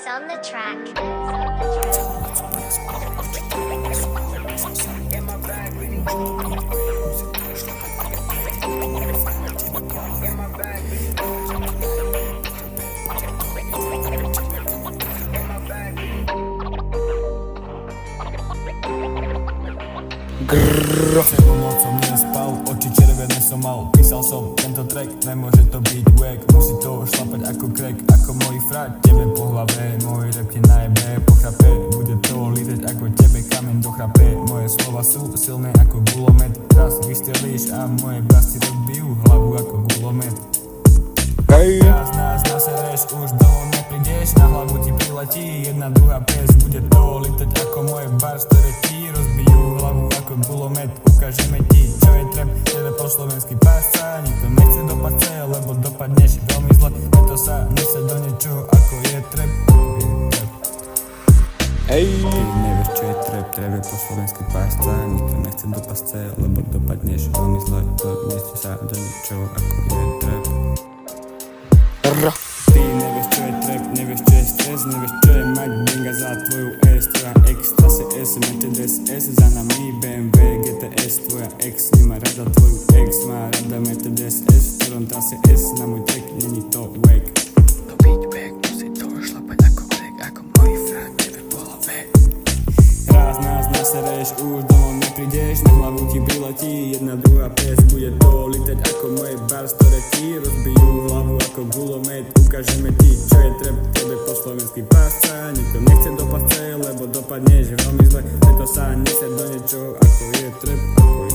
on the track. Celú noc som nespal, oči červené som mal. Písal som tento track, nemôže to byť wack. Musí to šlapať ako crack, ako môj frat. Tebe po hlave, môj rap ti najebe po chrape. Bude to lízať ako tebe kameň do chrape. Moje slova sú silné ako gulomet. Raz vystrelíš a moje basty rozbijú hlavu ako gulomet. Raz nás nasereš, už domov neprídeš. Na hlavu ti priletí jedna druhá pes. Bude to litať ako moje bars, ktoré ti rozbijú hlavu ako gulomet. Ukážeme ti, čo je trap, tebe po slovensky pásca. Nikto nechce do pasce, lebo dopadneš veľmi zle. Preto sa nese do niečoho, ako je trap. Ty nevieš, čo je trap, trap je po slovensky pásca. Nikto nechce do pasce, lebo dopadneš veľmi zle. Nese sa do niečoho, ako je trap. Ty nevieš, čo je trap, nevieš, čo je stres, nevieš, čo je mať benga za tvoju S. Tvoja ex, zase S, Mercedes S, za nami BMW, GTS. Tvoja ex nemá rada tvoju ex, má rada Mercedes S, v ktorom trase S. Na môj track není to wack. To beat back, musí to šlapať ako crack, ako môj frat, tebe po hlave. Raz nás nasereš, už domov neprídeš. Na hlavu ti priletí jedna druhá pes. Bude to litať ako moje bars, ktoré ti rozbijú hlavu ako gulomet. Ukážeme ti, čo je trap, tebe po slovensky pásca. Nikto nechce do pasce, lebo dopadneš veľmi zle. Preto sa nese do niečoho, ako je trap, ako